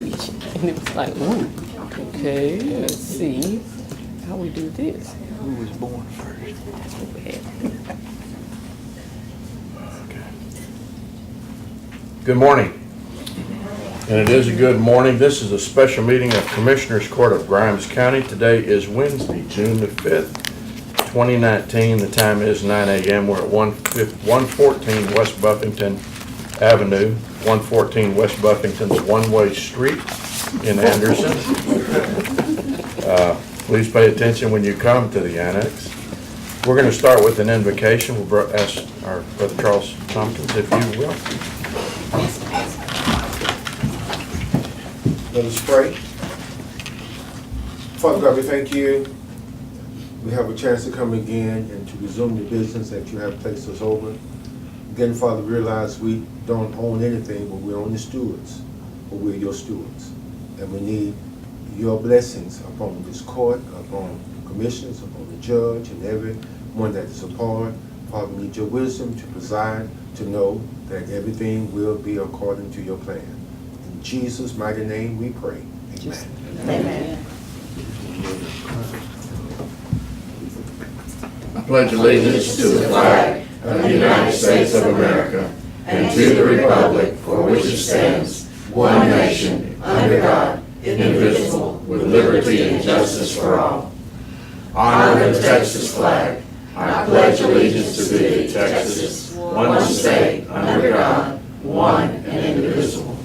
And it was like, ooh, okay, let's see how we do this. Who was born first? That's what we had. Okay. Good morning. And it is a good morning. This is a special meeting of Commissioners Court of Grimes County. Today is Wednesday, June the 5th, 2019. The time is 9 a.m. We're at 114 West Buffington Avenue, 114 West Buffington's one-way street in Anderson. Please pay attention when you come to the annex. We're going to start with an invocation. We'll ask our Brother Charles Tompkins, if you will. Let us pray. Father God, we thank you. We have a chance to come again and to resume the business that you have placed us over. Again, Father, realize we don't own anything, but we're only stewards. But we're your stewards. And we need your blessings upon this court, upon the commissioners, upon the judge, and everyone that is a part. Father, we need your wisdom to preside, to know that everything will be according to your plan. In Jesus' mighty name we pray. Amen. Amen. I pledge allegiance to the flag of the United States of America and to the republic for which it stands, one nation, under God, indivisible, with liberty and justice for all. Honor the Texas flag. I pledge allegiance to thee, Texas, one state, under God, one and indivisible.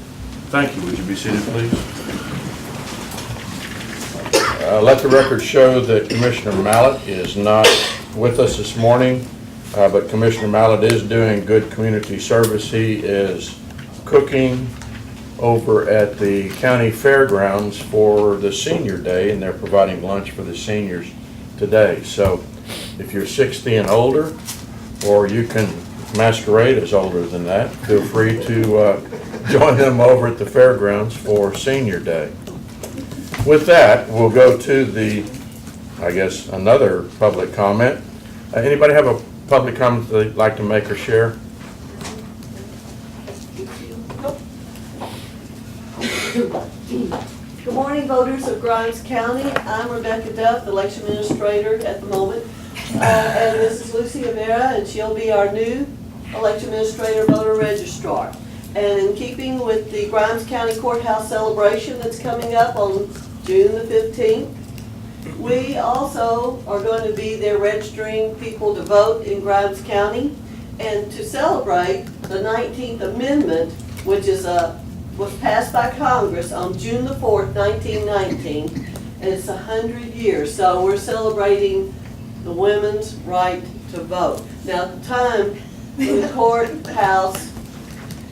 Thank you. Would you be seated, please? Let the record show that Commissioner Mallett is not with us this morning, but Commissioner Mallett is doing good community service. He is cooking over at the county fairgrounds for the senior day, and they're providing lunch for the seniors today. So if you're 60 and older, or you can masquerade as older than that, feel free to join them over at the fairgrounds for senior day. With that, we'll go to the, I guess, another public comment. Anybody have a public comment they'd like to make or share? Good morning, voters of Grimes County. I'm Rebecca Duff, election administrator at the moment. And this is Lucy Avera, and she'll be our new election administrator voter registrar. And in keeping with the Grimes County Courthouse celebration that's coming up on June the 15th, we also are going to be there registering people to vote in Grimes County and to celebrate the 19th Amendment, which is was passed by Congress on June the 4th, 1919, and it's 100 years. So we're celebrating the women's right to vote. Now, at the time the courthouse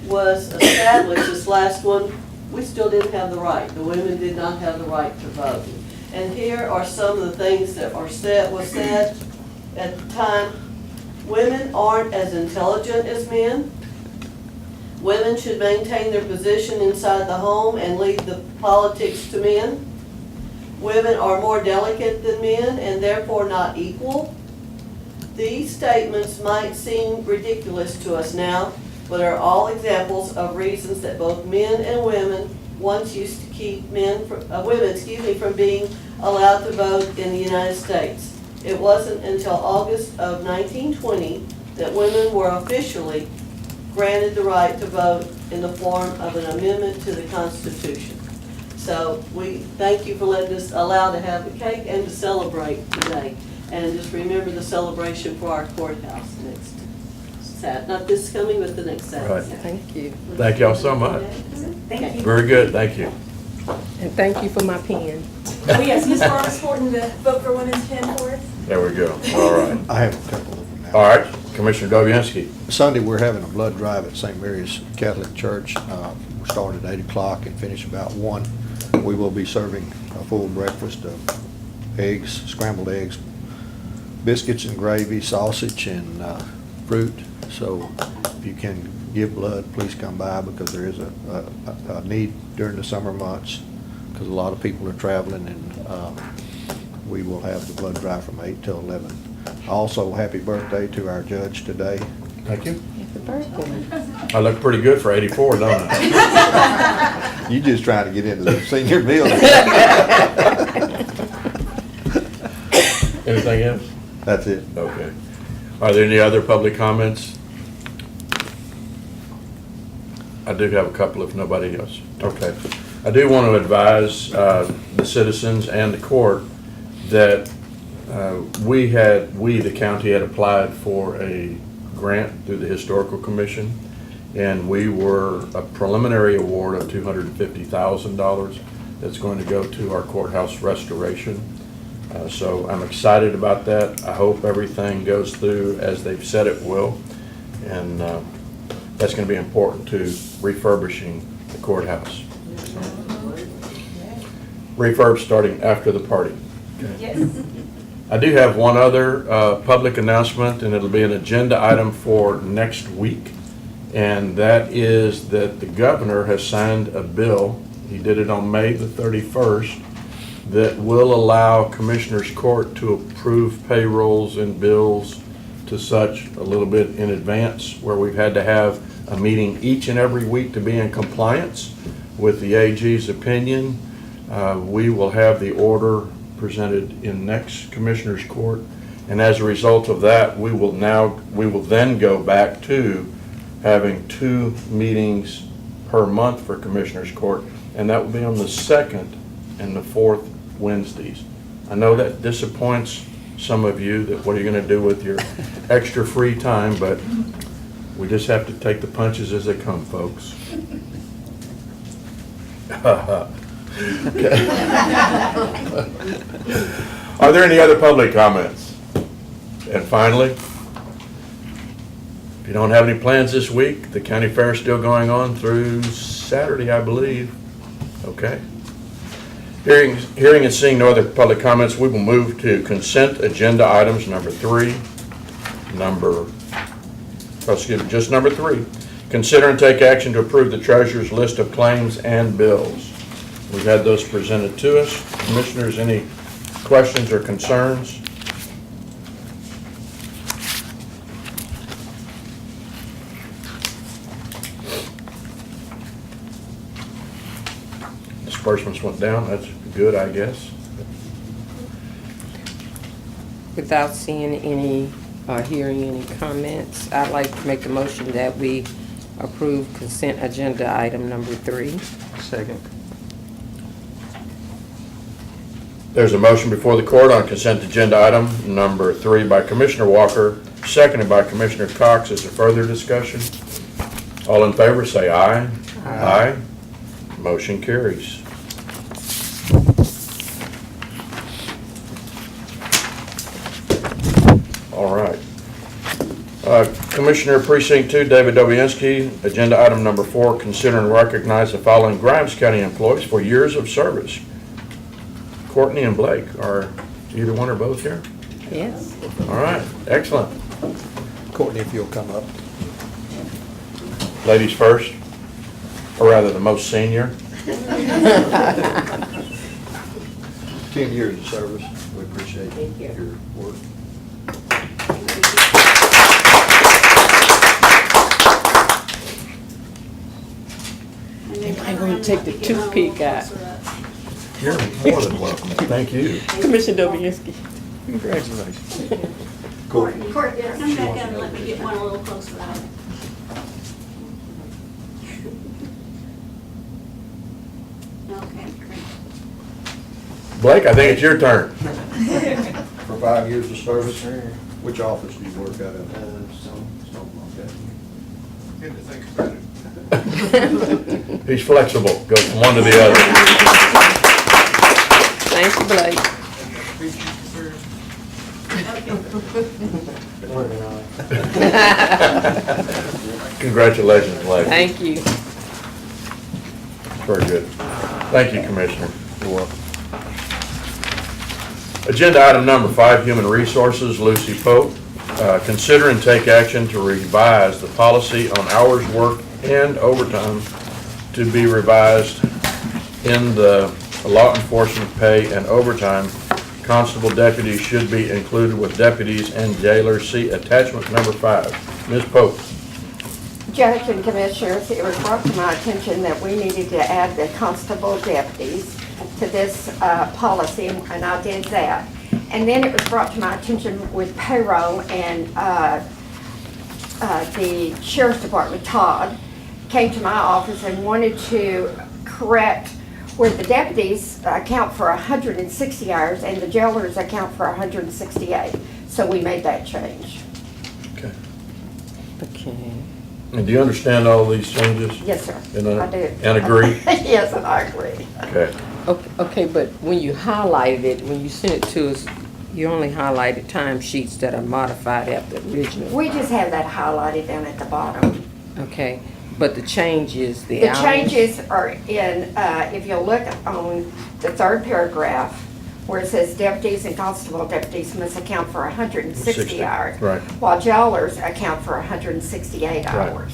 was established, this last one, we still didn't have the right. The women did not have the right to vote. And here are some of the things that was said at the time. Women aren't as intelligent as men. Women should maintain their position inside the home and leave the politics to men. Women are more delicate than men and therefore not equal. These statements might seem ridiculous to us now, but are all examples of reasons that both men and women once used to keep women from being allowed to vote in the United States. It wasn't until August of 1920 that women were officially granted the right to vote in the form of an amendment to the Constitution. So we thank you for letting us allow to have the cake and to celebrate today. And just remember the celebration for our courthouse next Saturday. Not this coming, but the next Saturday. Right. Thank you. Thank y'all so much. Thank you. Very good. Thank you. And thank you for my pen. Oh, yes, Ms. Farmer's supporting the Vote for Women's pen for us. There we go. All right. I have a couple of them now. All right. Commissioner Dobianski. Sunday, we're having a blood drive at St. Mary's Catholic Church. We start at 8 o'clock and finish about 1. We will be serving a full breakfast of eggs, scrambled eggs, biscuits and gravy, sausage, and fruit. So if you can give blood, please come by, because there is a need during the summer months, because a lot of people are traveling, and we will have the blood drive from 8 till 11. Also, happy birthday to our judge today. Thank you. Happy right. I look pretty good for 84, don't I? You just trying to get into the senior building. Anything else? That's it. Okay. Are there any other public comments? I do have a couple if nobody else. Okay. I do want to advise the citizens and the court that we, the county, had applied for a grant through the Historical Commission, and we were a preliminary award of $250,000 that's going to go to our courthouse restoration. So I'm excited about that. I hope everything goes through as they've said it will, and that's going to be important to refurbishing the courthouse. Refurb starting after the party. Yes. I do have one other public announcement, and it'll be an agenda item for next week, and that is that the governor has signed a bill, he did it on May the 31st, that will allow Commissioners Court to approve payrolls and bills to such a little bit in advance, where we've had to have a meeting each and every week to be in compliance with the AG's opinion. We will have the order presented in next Commissioners Court, and as a result of that, we will then go back to having 2 meetings per month for Commissioners Court, and that will be on the 2nd and the 4th Wednesdays. I know that disappoints some of you, that what are you going to do with your extra free time, but we just have to take the punches as they come, folks. Okay. Are there any other public comments? And finally, if you don't have any plans this week, the county fair is still going on through Saturday, I believe. Okay. Hearing and seeing no other public comments, we will move to consent agenda items number 3. Number 3. Consider and take action to approve the treasurer's list of claims and bills. We've had those presented to us. Commissioners, any questions or concerns? Disbursements went down, that's good, I guess. Without seeing any, hearing any comments, I'd like to make a motion that we approve consent agenda item number 3. Second. There's a motion before the court on consent agenda item number 3 by Commissioner Walker, seconded by Commissioner Cox. Is there further discussion? All in favor say aye. Aye. Motion carries. All right. Commissioner Precinct 2, David Dobianski, agenda item number 4, consider and recognize the following Grimes County employees for years of service. Courtney and Blake, are either one or both here? Yes. All right, excellent. Courtney, if you'll come up. Ladies first, or rather the most senior. 10 years of service. We appreciate Thank you. your work. I'm going to take the toothpick out. You're more than welcome. Thank you. Commissioner Dobianski. Congratulations. Courtney, come back up and let me get one a little closer. Okay, great. Blake, I think it's your turn. For 5 years of service, which office do you work out of? Good to think about it. He's flexible, goes from one to the other. Thank you, Blake. Congratulations, Blake. Thank you. Very good. Thank you, Commissioner. You're welcome. Agenda item number 5, Human Resources, Lucy Pope. Consider and take action to revise the policy on hours worked and overtime to be revised in the law enforcement pay and overtime. Constable deputies should be included with deputies and jailers. See attachment number 5. Ms. Pope. Judge and Commissioners, it was brought to my attention that we needed to add the constable deputies to this policy, and I did that. And then it was brought to my attention with payroll, and the Sheriff's Department, Todd, came to my office and wanted to correct where the deputies account for 160 hours and the jailers account for 168. So we made that change. Okay. Okay. And do you understand all these changes? Yes, sir. And, I do. and agree? Yes, and I agree. Okay. Okay, but when you highlighted it, when you sent it to us, you only highlighted timesheets that are modified after the original. We just have that highlighted down at the bottom. Okay, but the change is the The hours? changes are in, if you'll look on the third paragraph, where it says deputies and constable deputies must account for 160 60, hours. right. While jailers account for 168 hours.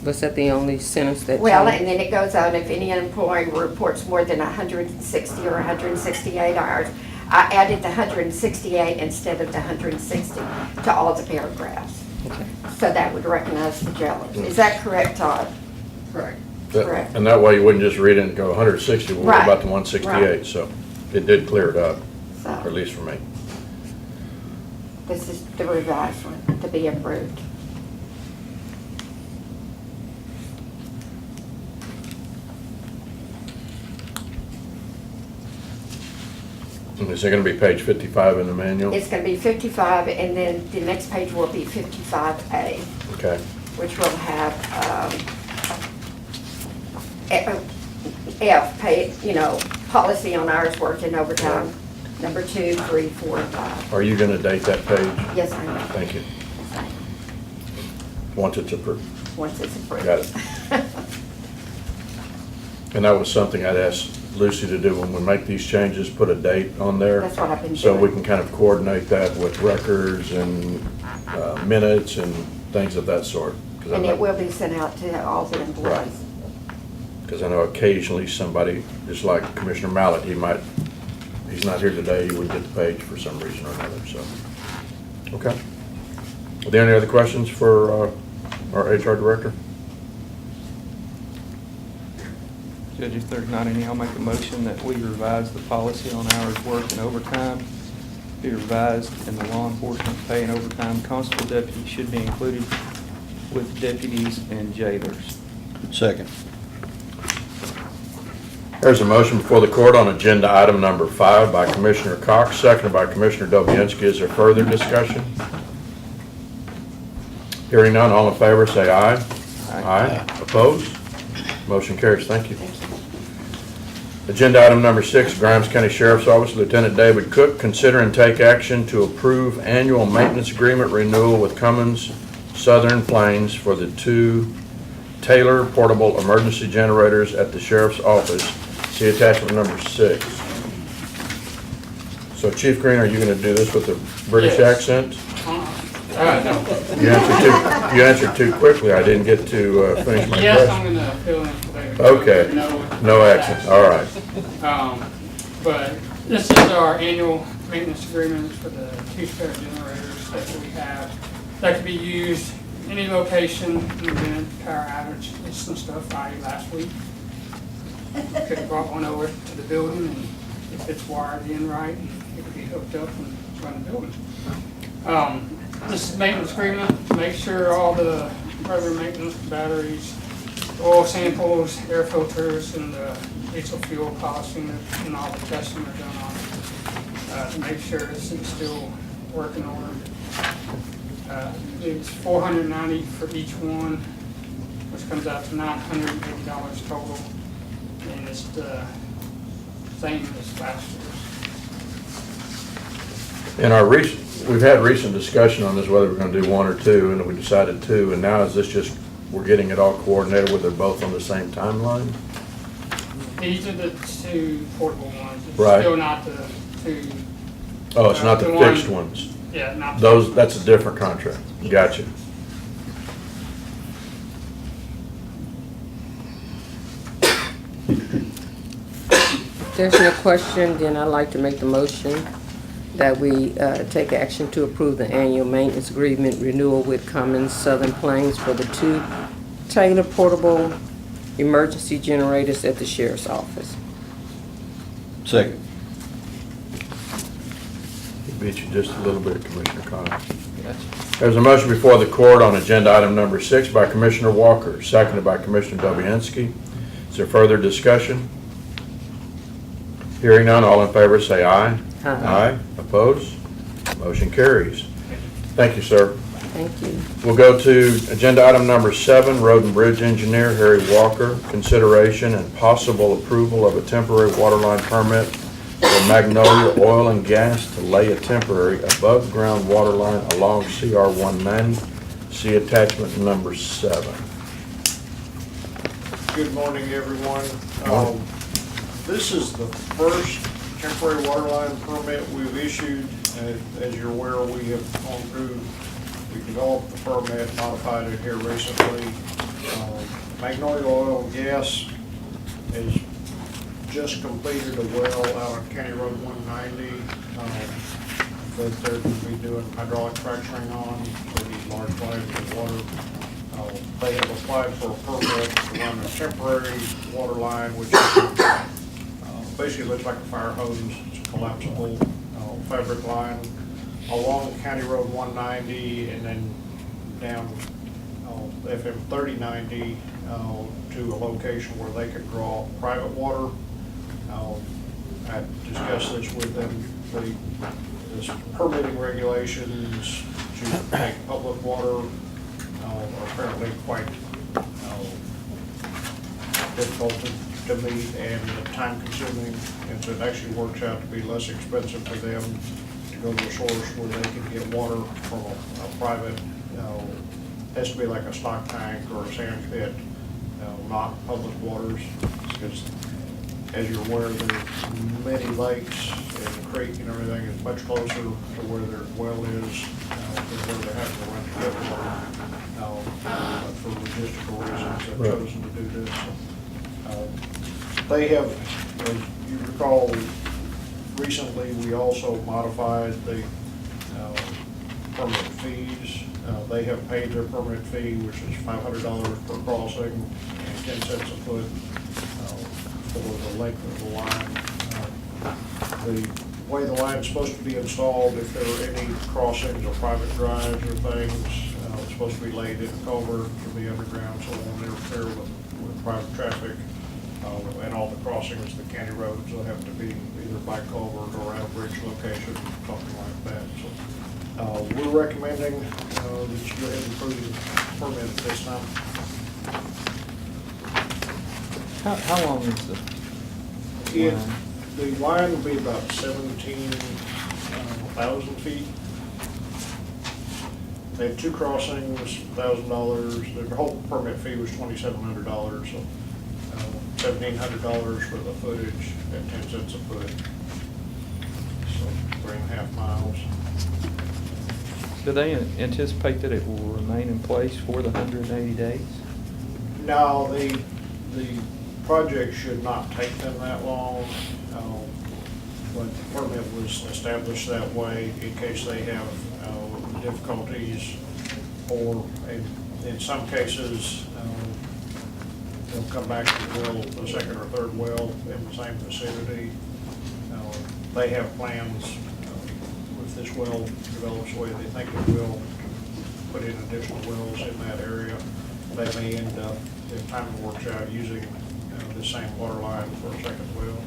Was that the only sentence that Well, changed? and then it goes on, if any employee reports more than 160 or 168 hours, I added the 168 instead of the 160 to all the paragraphs. Okay. So that would recognize the jailers. Is that correct, Todd? Correct. Correct. And that way you wouldn't just read it and go 160, we'll worry Right. about the 168, so it did clear it up, or at So least for me. this is the revised one to be approved. And is it gonna be page 55 in the manual? It's going to be 55, and then the next page will be 55A, Okay, which will have F, pay, policy on hours worked and overtime, number 2, 3, 4, and 5. are you gonna date that page? Yes, I know. Thank you. Once it's approved. Once it's approved. Got it. And that was something I'd asked Lucy to do when we make these changes, put a date on there. That's what I've been So we doing. can kind of coordinate that with records and minutes and things of that sort. 'Cause I And know- it will be sent out to all the employees. Because I know occasionally somebody, just like Commissioner Mallett, he's not here today, he would get the page for some reason or another, so. Okay. Are there any other questions for our HR director? Judge, if there's not any, I'll make a motion that we revise the policy on hours worked and overtime. Be revised, and the law enforcement pay and overtime constable deputy should be included with deputies and jailers. Second. There's a motion before the court on agenda item number 5 by Commissioner Cox, seconded by Commissioner Dobianski. Is there further discussion? Hearing none, all in favor, say aye. Aye. Opposed? Motion carries. Thank you. Agenda item number 6, Grimes County Sheriff's Office, Lieutenant David Cook, consider and take action to approve annual maintenance agreement renewal with Cummins Southern Plains for the 2 Taylor portable emergency generators at the Sheriff's Office. See attachment number 6. So Chief Green, are you going to do this with a British Yes. accent? No. You answered too quickly. I didn't get to finish my Yes, question. I'm gonna fill in for David. Okay. No accent. All right. But this is our annual maintenance agreement for the 2 spare generators that we have that could be used any location in the event power outage. It's some stuff I did last week. Could have brought one over to the building, and if it's wired in right, it could be hooked up and run the building. This is maintenance agreement, make sure all the regular maintenance, batteries, oil samples, air filters, and the diesel fuel polishing and all the testing are done on it. To make sure this is still working order. It's $490 for each one, which comes out to $980 total. And it's the same as last year's. We've had recent discussion on this, whether we're going to do 1 or 2, and we decided 2, and now is this just, we're getting it all coordinated where they're both on the same timeline? These are the 2 portable ones. It's Right. still not the 2. Oh, it's not the The fixed one- ones. Yeah, not. That's a different contract. Gotcha. There's no question, then I'd like to make the motion that we take action to approve the annual maintenance agreement renewal with Cummins Southern Plains for the 2 Taylor portable emergency generators at the sheriff's office. Second. He beat you just a little bit, Commissioner Connors. Gotcha. There's a motion before the court on agenda item number 6 by Commissioner Walker, seconded by Commissioner Dobianski. Is there further discussion? Hearing none, all in favor say aye. Aye. Opposed? Motion carries. Thank you, sir. Thank you. We'll go to agenda item number 7, Road and Bridge Engineer Harry Walker, consideration and possible approval of a temporary waterline permit for Magnolia Oil and Gas to lay a temporary above-ground water line along CR 190. See attachment number 7. Good morning, everyone. This is the first temporary water line permit we've issued. As you're aware, we have gone through, we developed the permit, modified it here recently. Magnolia Oil and Gas has just completed a well out on County Road 190 that they're going to be doing hydraulic fracturing on, so these large volumes of water. They have applied for a permit to run a temporary water line, which basically looks like a fire hose. It's a collapsible fabric line along County Road 190 and then down FM 3090 to a location where they could draw private water. I discussed this with them. This permitting regulations to make public water are apparently quite difficult to meet and time consuming, and so it actually works out to be less expensive for them to go to a source where they can get water from a private, has to be like a stock tank or a sand pit, not public waters, because as you're aware, there's many lakes and the creek and everything is much closer to where their well is than where they're having to run to get water. But for logistical reasons, they've chosen to do this. They have, as you recall, recently we also modified the permit fees. They have paid their permit fee, which is $500 per crossing and 10 cents a foot for the length of the line. The way the line is supposed to be installed, if there are any crossings or private drives or things, it's supposed to be laid in a culvert to be underground, so it won't interfere with private traffic. And all the crossings, the county roads, will have to be either by culvert or at a bridge location, something like that. So we're recommending that you go ahead and approve the permit at this time. How long is the line? The line will be about 17,000 feet. They had 2 crossings, $1,000. The whole permit fee was $2,700, so $1,700 for the footage at 10 cents a foot. So 3.5 miles. Do they anticipate that it will remain in place for the 180 days? No, the project should not take them that long, but the permit was established that way in case they have difficulties, or in some cases, they'll come back to the well, the second or third well in the same vicinity. They have plans, if this well develops the way they think it will, put in additional wells in that area. They may end up, if timing works out, using the same water line for a second well.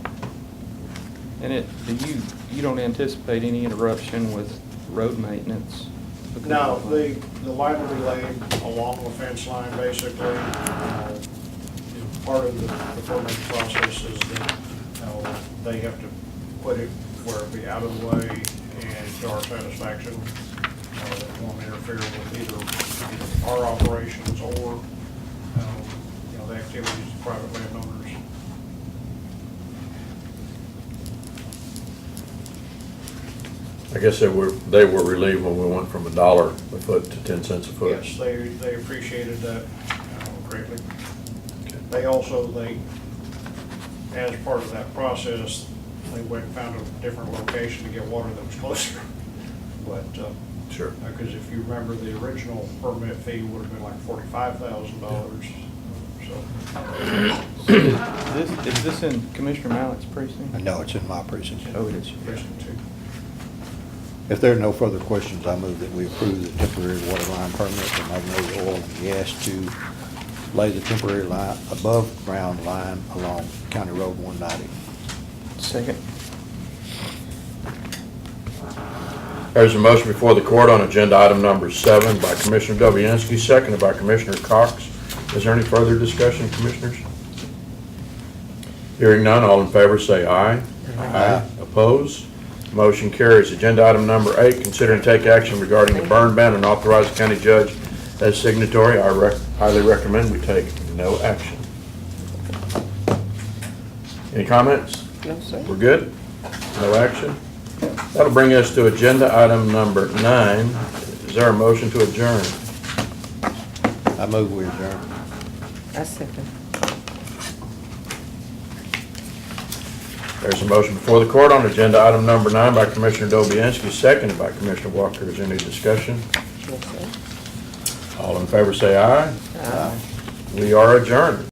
And you don't anticipate any interruption with road maintenance? No, the line will be laid along the fence line, basically. Part of the permitting process is that they have to put it where it'll be out of the way and to our satisfaction. It won't interfere with either our operations or the activities of private landowners. I guess they were relieved when we went from $1 a foot to 10 cents a foot. Yes, they appreciated that greatly. Okay. They also, as part of that process, they went and found a different location to get water that was closer. But, Sure. because if you remember, the original permit fee would have been like $45,000, so. Is this in Commissioner Mallett's precinct? No, it's in my precinct. Oh, it is. Precinct 2. If there are no further questions, I move that we approve the temporary water line permit for Magnolia Oil and Gas to lay the temporary line, above-ground line along County Road 190. Second. There's a motion before the court on agenda item number 7 by Commissioner Dobianski, seconded by Commissioner Cox. Is there any further discussion, Commissioners? Hearing none, all in favor say aye. Aye. Opposed? Motion carries. Agenda item number 8, consider and take action regarding the burn ban and authorize the county judge as signatory. I highly recommend we take no action. Any comments? No, sir. We're good? No action? That'll bring us to agenda item number 9. Is there a motion to adjourn? I move we adjourn. I second. There's a motion before the court on agenda item number 9 by Commissioner Dobianski, seconded by Commissioner Walker. Is there any discussion? Yes, sir. All in favor say aye. Aye. We are adjourned.